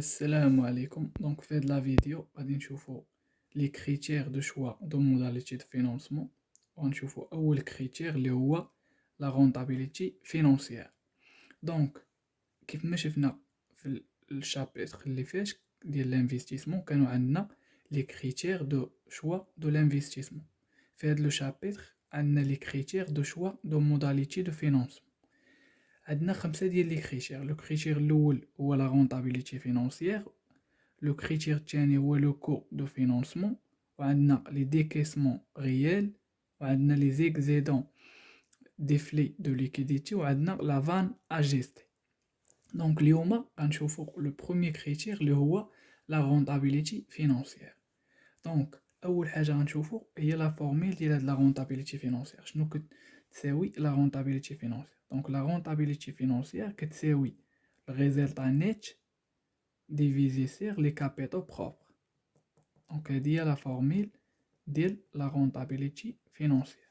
Salam alaikum. Donc, fait de la vidéo, on va voir les critères de choix de modalité de financement. On va voir le critère, la rentabilité financière. Donc, comme je l'ai dans le chapitre de l'investissement, nous avons les critères de choix de l'investissement. Fait le chapitre, on a les critères de choix de modalité de financement. عندنا خمسة ديال لي كريتير. لو كريتير الاول هو لا رونطابيليتي فينانسيير، لو كريتير الثاني هو لو كو دو فينانسمون، وعندنا لي ديكيسمون ريال، وعندنا لي زيكزيدون دي فلي دو ليكيديتي، وعندنا لا فان اجيستي. دونك اليوم غنشوفو لو بروميير كريتير اللي هو لا رونطابيليتي فينانسيير. دونك اول حاجه غنشوفو هي لا فورميل ديال هاد لا رونطابيليتي فينانسيير. شنو كتساوي لا رونطابيليتي فينانسيير؟ دونك لا رونطابيليتي فينانسيير كتساوي الريزلتا نيت ديفيزي سير لي كابيتال بروبر. دونك هادي هي لا فورميل ديال لا رونطابيليتي فينانسيير.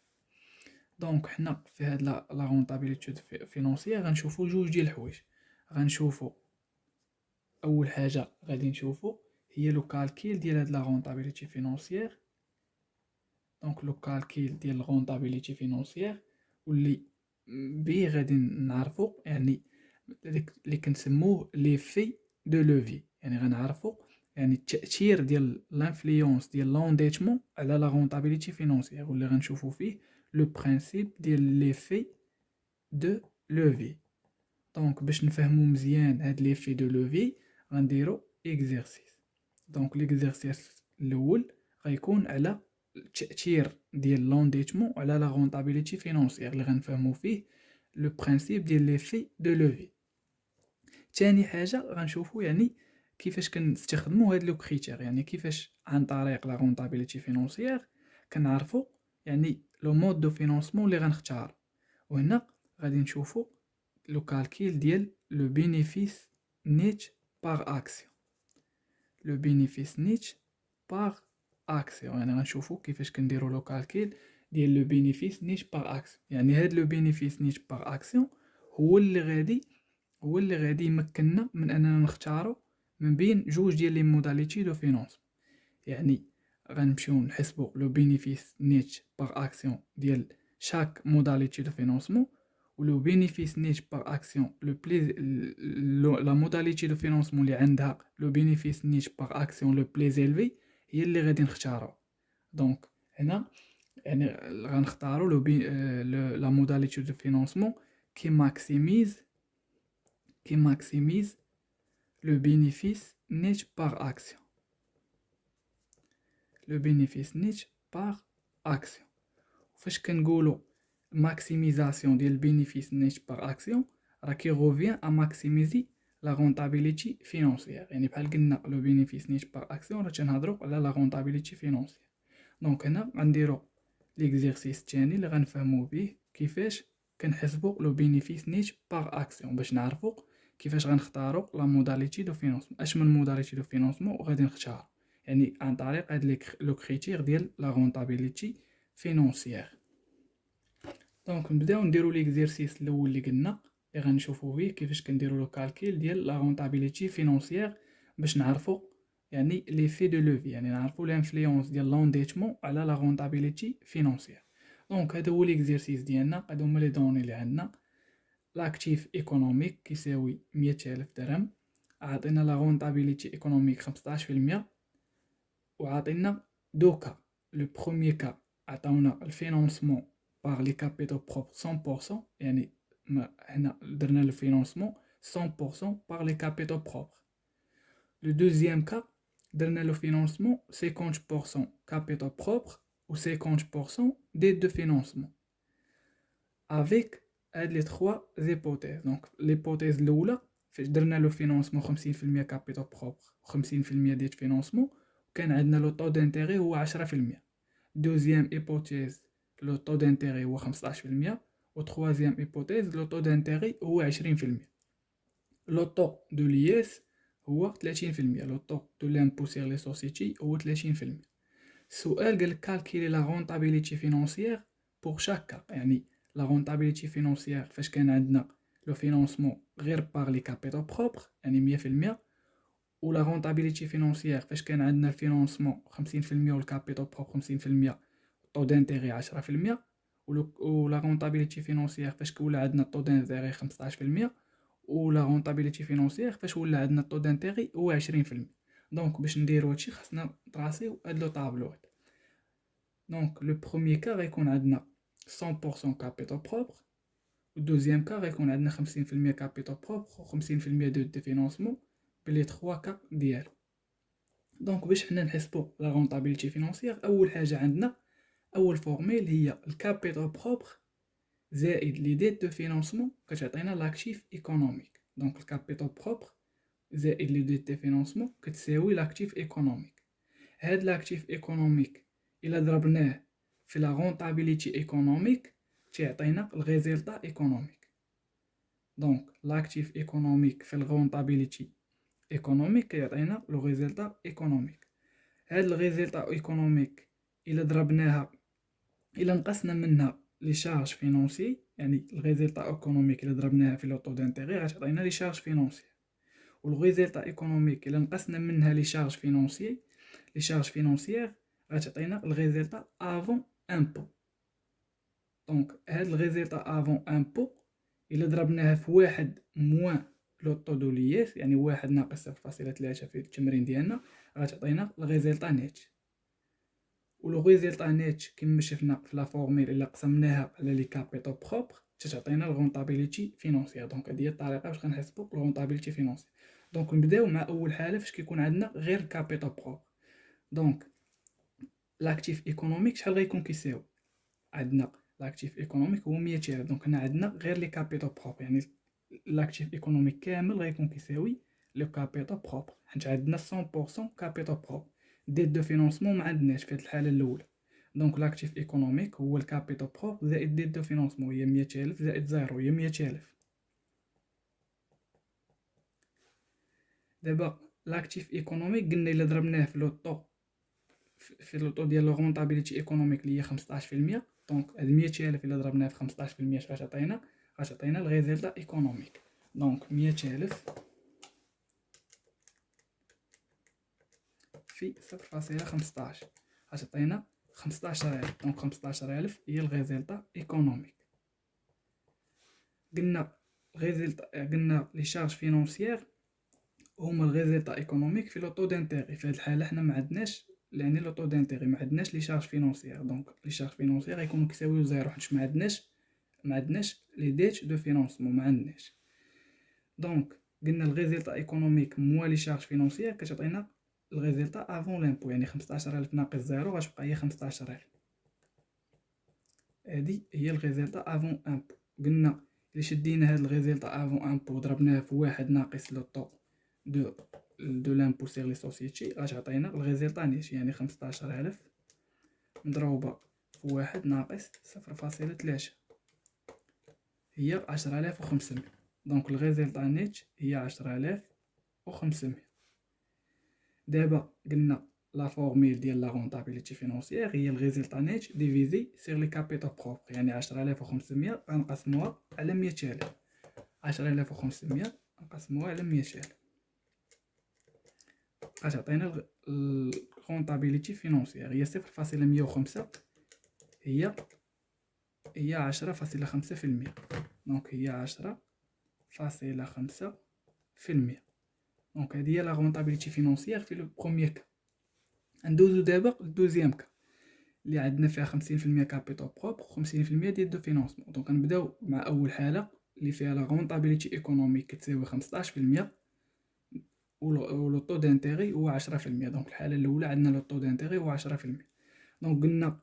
دونك حنا في هاد لا رونطابيليتي فينانسيير غنشوفو جوج ديال الحوايج. غنشوفو اول حاجه غادي نشوفو هي لو كالكيل ديال هاد لا رونطابيليتي فينانسيير. دونك لو كالكيل ديال رونطابيليتي فينانسيير واللي بيه غادي نعرفو يعني داك اللي كنسموه ليفي دو لوفي، يعني غنعرفو يعني التاثير ديال لانفلونس ديال لونديتمون على لا رونطابيليتي فينانسيير، واللي غنشوفو فيه لو برينسيپ ديال ليفي دو لوفي. دونك باش نفهمو مزيان هاد ليفي دو لوفي غنديرو اكزرسيس. دونك ليكزرسيس الاول غيكون على التاثير ديال لونديتمون على لا رونطابيليتي فينانسيير، اللي غنفهمو فيه لو برينسيپ ديال ليفي دو لوفي. ثاني حاجه غنشوفو يعني كيفاش كنستخدموا هاد لو كريتير، يعني كيفاش عن طريق لا رونطابيليتي فينانسيير كنعرفو يعني لو مود دو فينانسمون اللي غنختار. وهنا غادي نشوفو لو كالكيل ديال لو بينيفيس نيت باغ اكسيون. لو بينيفيس نيت باغ اكسيون يعني غنشوفو كيفاش كنديرو لو كالكيل ديال لو بينيفيس نيت باغ اكسيون. يعني هاد لو بينيفيس نيت باغ اكسيون هو اللي غادي يمكننا من اننا نختارو من بين جوج ديال لي موداليتي دو فينانس. يعني غنمشيو نحسبو لو بينيفيس نيت باغ اكسيون ديال شاك موداليتي دو فينانسمون، ولو بينيفيس نيت باغ اكسيون لا موداليتي دو فينانسمون اللي عندها لو بينيفيس نيت باغ اكسيون لو بليز إلفي هي اللي غادي نختارو. دونك هنا يعني غنختارو لا موداليتي دو فينانسمون qui maximise le bénéfice net par action. Le bénéfice net par action. فاش كنقولوا maximisation ديال bénéfice net par action راه كي revient à maximiser la rentabilité financière. يعني بحال قلنا le bénéfice net par action راه تنهضروا على la rentabilité financière. دونك هنا غنديروا ليكزيرسيس الثاني اللي غنفهموا به كيفاش كنحسبوا لو بينيفيس نيت باغ اكسيون باش نعرفوا كيفاش غنختاروا لا موداليتي دو فينانسمون. اش من موداليتي دو فينانسمون غادي نختار يعني عن طريق هاد لو كريتير ديال لا رونطابيليتي فينانسيير. دونك نبداو نديرو ليكزيرسيس الاول اللي قلنا اللي غنشوفوا فيه كيفاش كنديروا لو كالكيل ديال لا رونطابيليتي فينانسيير باش نعرفوا يعني ليفي دو لوفي، يعني نعرفوا لانفلونس ديال لونديتمون على لا رونطابيليتي فينانسيير. دونك هذا هو ليكزيرسيس ديالنا. هادو هما لي دوني اللي عندنا. لاكتيف ايكونوميك كيساوي 100,000 درهم، عطينا لا رونطابيليتي ايكونوميك 15%، وعطينا دوكا لو بروميير كا عطاونا الفينانسمون باغ لي كابيتال بروبر 100%، يعني هنا درنا لو فينانسمون 100% باغ لي كابيتال بروبر. Le deuxième cas, درنا le financement 50% capital propre ou 50% d'aide de financement. Avec les trois hypothèses. Donc, l'hypothèse l'oula, درنا le financement 50% capital propre, 50% d'aide de financement, وكان عندنا le taux d'intérêt هو 10%. Deuxième hypothèse, le taux d'intérêt هو 15%, و troisième hypothèse, le taux d'intérêt هو 20%. Le taux de l'IS هو 30%. لو طو دو لامبو سيغ لي سوسيتي هو 30%. السؤال قال كالكيلي لا رونطابيليتي فينانسيير بور شاك كا، يعني لا رونطابيليتي فينانسيير فاش كان عندنا لو فينانسمون غير باغ لي كابيتال بروبر يعني 100%، و لا رونطابيليتي فينونسيير فاش كان عندنا الفينونسمون 50% و الكابيتال بروب 50%، طو دانتيغي 10%، و لا رونطابيليتي فينونسيير فاش ولا عندنا طو دانتيغي 15%، و لا رونطابيليتي فينونسيير فاش ولا عندنا طو دانتيغي هو 20%. دونك باش نديرو هادشي خاصنا نطراسيو هاد لو طابلو هاد. دونك لو بروميي كا غيكون عندنا 100% كابيتال بروبر، و دوزيام كا غيكون عندنا 50% كابيتال بروبر و 50% دو فينونسمون بلي 3 كا ديالو. دونك باش حنا نحسبو لا رونطابيلتي فينونسيير، اول حاجه عندنا اول فورميل هي الكابيتال بروبر زائد لي ديت دو فينونسمون كتعطينا لاكتيف ايكونوميك. دونك الكابيتال بروبر زائد لي ديت دو فينونسمون كتساوي لاكتيف ايكونوميك. هاد لاكتيف ايكونوميك الا ضربناه في لا رونطابيلتي ايكونوميك تيعطينا الريزلتا ايكونوميك. دونك لاكتيف ايكونوميك في الرونطابيلتي ايكونوميك كيعطينا لو ريزلتا ايكونوميك. هاد الريزلتا ايكونوميك الا ضربناها الا نقصنا منها لي شارج فينونسي، يعني الريزلتا ايكونوميك الا ضربناها في لو طو دانتيغي غتعطينا لي شارج فينونسي، والريزلتا ايكونوميك الا نقصنا منها لي شارج فينونسي لي شارج فينونسيير غتعطينا الريزلتا افون امبو. دونك هاد الريزلتا افون امبو الا ضربناها في واحد موان لو طو دو لياس، يعني واحد ناقص 0.3 في التمرين ديالنا، غتعطينا الريزلتا نيت. و لو ريزلتا نيت كما شفنا في لا فورميل الا قسمناها على لي كابيتال بروبر تعطينا الرونطابيلتي فينونسيير. دونك هذه هي الطريقه باش غنحسبوا الرونطابيلتي فينونسيير. دونك نبداو مع اول حاله فاش كيكون عندنا غير الكابيتال بروبر. دونك لاكتيف ايكونوميك شحال غيكون كيساوي؟ عندنا لاكتيف ايكونوميك هو 100,000. دونك هنا عندنا غير لي كابيتال بروبر، يعني لاكتيف ايكونوميك كامل غيكون كيساوي لو كابيتال بروبر، حيت عندنا 100% كابيتال بروبر. ديت دو فينونسمون ما عندناش في هذه الحاله الاولى. دونك لاكتيف ايكونوميك هو الكابيتال بروبر زائد ديت دو فينونسمون هي 100,000 زائد زيرو هي 100,000. دابا لاكتيف ايكونوميك قلنا الا ضربناه في لو طو ديال لو رونطابيلتي ايكونوميك اللي هي 15%. دونك هاد 100,000 الا ضربناها في 15% اش غتعطينا؟ غتعطينا الريزلتا ايكونوميك. دونك 100,000 في 0.15 غتعطينا 15,000. دونك 15,000 هي الريزلتا ايكونوميك. قلنا قلنا لي شارج فينونسيير هما الريزلتا ايكونوميك في لو طو دانتيغي. في هاد الحاله حنا ما عندناش، يعني لو طو دانتيغي ما عندناش لي شارج فينونسيير. دونك لي شارج فينونسيير غيكونوا كيساويو زيرو حيت ما عندناش لي ديت دو فينونسمون ما عندناش. دونك قلنا الريزلتا ايكونوميك موالي شارج فينونسيير كتعطينا الريزلتا افون لامبو، يعني 15,000 ناقص زيرو غتبقى هي 15,000. هادي هي الريزلتا افون امبو. قلنا الا شدينا هاد الريزلتا افون امبو ضربناه في واحد ناقص لو طو دو لامبو سيغ لي سوسيتي غتعطينا الريزلتا نيت، يعني 15,000 مضروبة في واحد ناقص 0.3 هي 10,500. دونك الريزلتا نيت هي 10,500. دابا قلنا لا فورميل ديال لا رونطابيلتي فينونسيير هي الريزلتا نيت ديفيزي سيغ لي كابيتال بروبر، يعني 10,500 غنقسموها على 100,000. 10,500 نقسموها على 100,000 غتعطينا الرونطابيلتي فينونسيير هي 0.105 هي 10.5%. دونك هي 10.5%. دونك هذه هي لا رونطابيلتي فينونسيير في لو بروميير كا. ندوزو دابا للدوزيام كا اللي عندنا فيها 50% كابيتال بروبر و 50% ديال دو فينونسمون. دونك نبداو مع اول حاله اللي فيها لا رونطابيلتي ايكونوميك كتساوي 15% و لو طو دانتيغي هو 10%. دونك الحاله الاولى عندنا لو طو دانتيغي هو 10%. دونك قلنا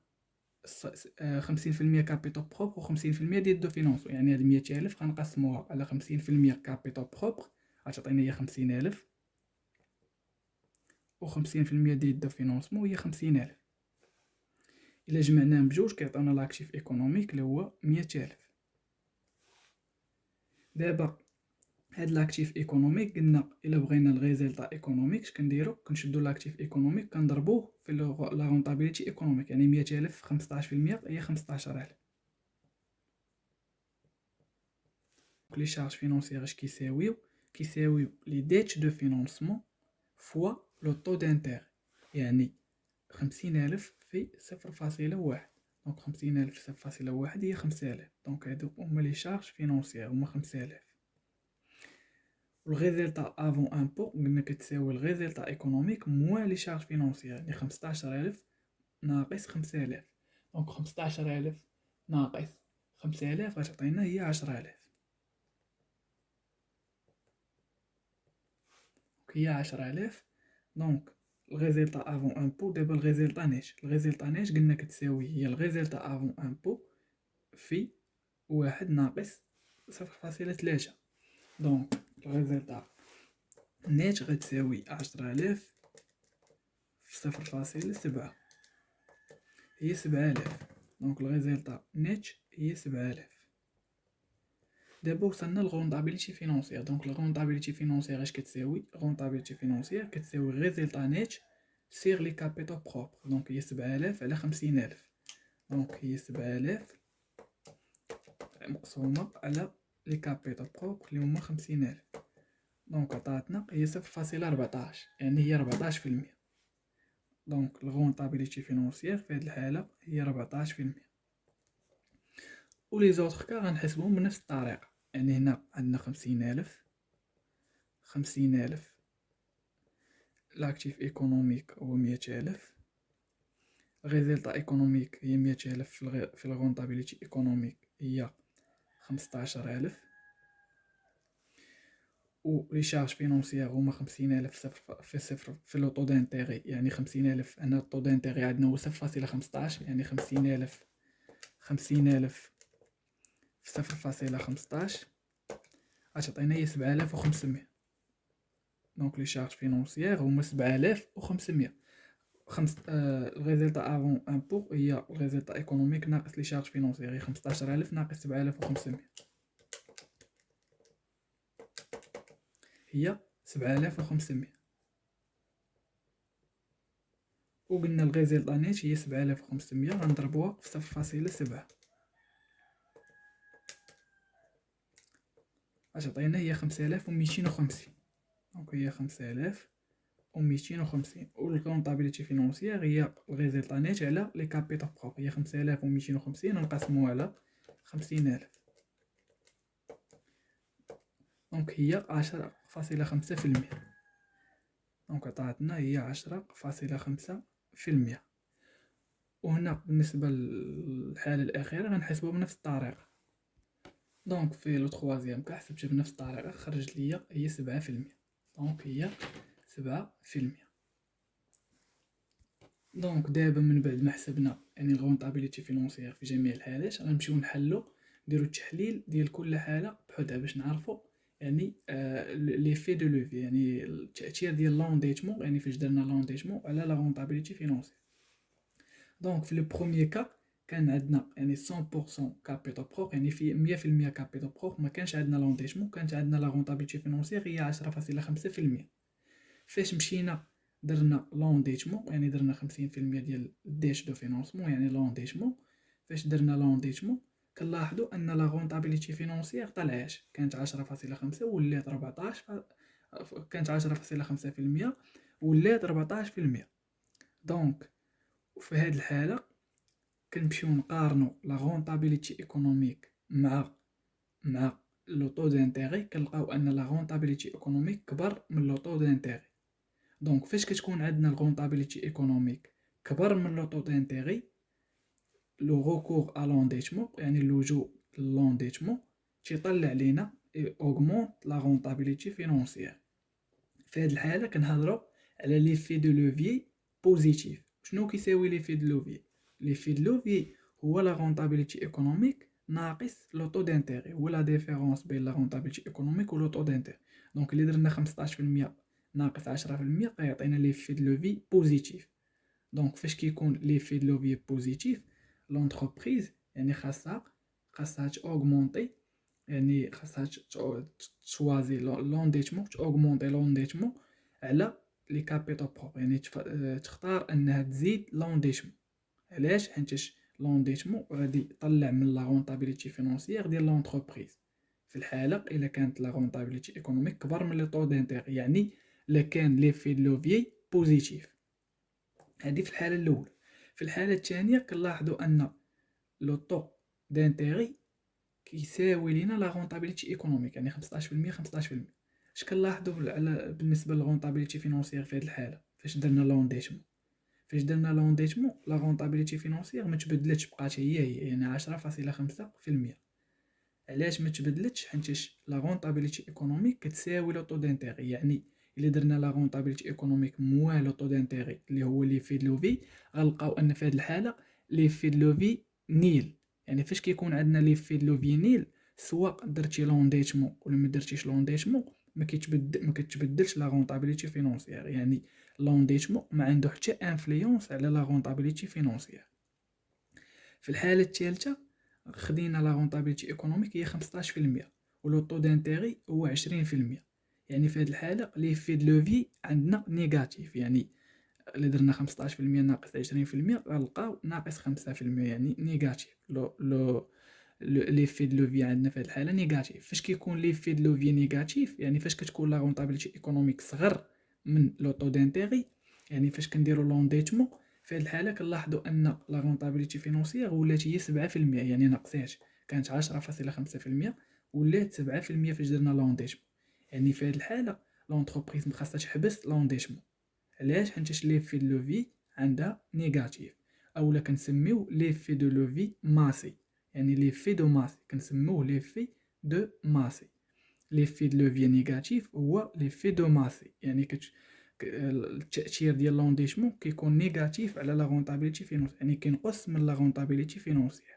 50% كابيتال بروبر و 50% ديال دو فينونسمون، يعني هاد 100,000 غنقسموها على 50% كابيتال بروبر غتعطينا هي 50,000 و 50% ديال دو فينونسمون هي 50,000. الا جمعناهم بجوج كيعطيونا لاكتيف ايكونوميك اللي هو 100,000. دابا هاد لاكتيف ايكونوميك قلنا الا بغينا الريزلتا ايكونوميك اش كنديرو؟ كنشدو لاكتيف ايكونوميك كنضربوه في لا رونطابيلتي ايكونوميك، يعني 100,000 في 15% هي 15,000. لي شارج فينونسيير اش كيساويو لي ديت دو فينونسمون فوا لو طو دانتيغ، يعني 50,000 في 0.1. دونك 50,000 في 0.1 هي 5000. دونك هادو هما لي شارج فينونسيير هما 5000. والغيزيلتا افون امبو قلنا كتساوي الغيزيلتا ايكونوميك موان لي شارج فينونسيير، يعني 15,000 ناقص 5000. دونك 15,000 ناقص 5000 غتعطينا هي 10,000. هي 10,000. دونك الغيزيلتا افون امبو. دابا الغيزيلتا نيت، الغيزيلتا نيت قلنا كتساوي هي الغيزيلتا افون امبو في 1 ناقص 0.3. دونك الغيزيلتا نيت غتساوي 10,000 في 0.7 هي 7,000. دونك الغيزيلتا نيت هي 7,000. دابا وصلنا للغونطابيليتي فينونسيير. دونك الغونطابيليتي فينونسيير اش كتساوي؟ غونطابيليتي فينونسيير كتساوي غيزيلتا نيت سيغ لي كابيتال بروبر. دونك هي 7,000 على 50,000. دونك هي 7,000 مقسومة على لي كابيتال بروبر اللي هما 50,000. دونك عطاتنا هي 0.14، يعني هي 14%. دونك الغونطابيليتي فينونسيير في هاد الحالة هي 14%. و لي زوطخ كا غنحسبهم بنفس الطريقة. يعني هنا عندنا 50,000 لاكتيف ايكونوميك هو 100,000. الريزلتا ايكونوميك هي 100,000 في الغونطابيليتي ايكونوميك هي 15,000. و لي شارج فينونسيير هما 50,000 في لو طو دانتيغي، يعني 50,000. هنا الطو دانتيغي عندنا هو 0.15، يعني 50,000 في 0.15 غتعطينا هي 7,500. دونك لي شارج فينونسيير هما 7,500. الريزلتا افون امبو هي الريزلتا ايكونوميك ناقص لي شارج فينونسيير، هي 15,000 ناقص 7,500 هي 7,500. وقلنا الريزلتا نيت هي 7,500 غنضربوها في 0.7 غتعطينا هي 5,250. دونك هي 5,250. والكونطابيليتي فينونسيير هي الريزلتا نيت على لي كابيتال بروب، هي 5,250 نقسمو على 50,000. دونك هي 10.5%. دونك عطاتنا هي 10.5%. وهنا بالنسبة للحالة الأخيرة غنحسبو بنفس الطريقة. دونك في لو تخوازيام كا حسبت بنفس الطريقة خرجت ليا هي 7%. دونك هي 7%. دونك دابا من بعد ما حسبنا يعني الغونطابيليتي فينونسيير في جميع الحالات غنمشيو نحلو نديرو التحليل ديال كل حالة بحدها باش نعرفو يعني لي في دو لوفي، يعني التأثير ديال لونديتمون، يعني فاش درنا لونديتمون على لا غونطابيليتي فينونسيير. دونك في لو بروميير كا كان عندنا يعني 100% كابيتال بروب، يعني في 100% كابيتال بروب، ما كانش عندنا لونديتمون، كانت عندنا لا غونطابيليتي فينونسيير هي 10.5%. فاش مشينا درنا لونديتمون، يعني درنا 50% ديال ديش دو فينونسمون، يعني لونديتمون. فاش درنا لونديتمون كنلاحظوا ان لا غونطابيليتي فينونسيير طلعات، كانت 10.5 ولات 14، كانت 10.5% ولات 14%. دونك في هاد الحاله كنمشيو نقارنوا لا غونطابيليتي ايكونوميك مع لو طو دانتيغي، كنلقاو ان لا غونطابيليتي ايكونوميك كبر من لو طو دانتيغي. دونك فاش كتكون عندنا الغونطابيليتي ايكونوميك كبر من لو طو دانتيغي، لو غوكور ا لونديتمون، يعني اللجوء للونديتمون تيطلع لينا اوغمونط لا غونطابيليتي فينونسيير. في هاد الحاله كنهضروا على لي في دو لوفيي بوزيتيف. شنو كيساوي لي في دو لوفيي؟ لي في دو لوفيي هو لا غونطابيليتي ايكونوميك ناقص لو طو دانتيغي، هو لا ديفيرونس بين لا غونطابيليتي ايكونوميك و لو طو دانتيغي. دونك اللي درنا 15% ناقص 10% كيعطينا لي في دو لوفيي بوزيتيف. دونك فاش كيكون لي في دو لوفيي بوزيتيف لونتربريز يعني خاصها اوغمونطي، يعني خاصها تشوازي لونديتمون، اوغمونطي لونديتمون على لي كابيتال بروب، يعني تختار انها تزيد لونديتمون. علاش؟ حيتاش لونديتمون غادي يطلع من لا غونطابيليتي فينونسيير ديال لونتربريز. في الحاله الا كانت لا غونطابيليتي ايكونوميك كبر من لي طو دانتيغ، يعني لا كان ليفي دو لوفيي بوزيتيف. هذه في الحاله الاولى. في الحاله الثانيه كنلاحظوا ان لو طو دانتيغي كيساوي لينا لا رونطابيليتي ايكونوميك، يعني 15% 15%. اش كنلاحظوا على بالنسبه للرونطابيليتي فينونسيير في هذه الحاله؟ فاش درنا لونديتمون، لا رونطابيليتي فينونسيير ما تبدلتش، بقات هي يعني 10.5%. علاش ما تبدلتش؟ حيتاش لا رونطابيليتي ايكونوميك كتساوي لو طو دانتيغي. يعني الا درنا لا رونطابيليتي ايكونوميك موان لو طو دانتيغي اللي هو لي في لوفي، غنلقاو ان في هذه الحاله لي في لوفي نيل. يعني فاش كيكون عندنا لي في لوفي نيل، سواء درتي لونديتمون ولا ما درتيش لونديتمون، ما كتبدلش لا رونطابيليتي فينونسيير. يعني لونديتمون ما عنده حتى انفلونس على لا رونطابيليتي فينونسيير. في الحاله الثالثه خدينا لا رونطابيلتي ايكونوميك هي 15% ولو طو دانتيغي هو 20%. يعني في هذه الحاله لي في دو لوفي عندنا نيجاتيف. يعني الا درنا 15% ناقص 20% غنلقاو ناقص 5%، يعني نيجاتيف. لي في دو لوفي عندنا في هذه الحاله نيجاتيف. فاش كيكون لي في دو لوفي نيجاتيف، يعني فاش كتكون لا رونطابيلتي ايكونوميك صغر من لو طو دانتيغي، يعني فاش كنديروا لونديتمون في هذه الحاله كنلاحظوا ان لا رونطابيلتي فينونسيير ولات هي 7%، يعني ناقصات. كانت 10.5% ولات 7% فاش درنا لونديتمون. يعني في هذه الحاله لونتربريز خاصها تحبس لونديتمون. علاش؟ حيت لي في دو لوفي عندها نيجاتيف، اولا كنسميو لي في دو لوفي ماسي. يعني لي في دو ماسي كنسموه لي في دو ماسي. لي في دو لوفي نيجاتيف هو لي في دو ماسي. يعني التاثير ديال لونديتمون كيكون نيجاتيف على لا رونطابيلتي فينونسيير، يعني كينقص من لا رونطابيلتي فينونسيير.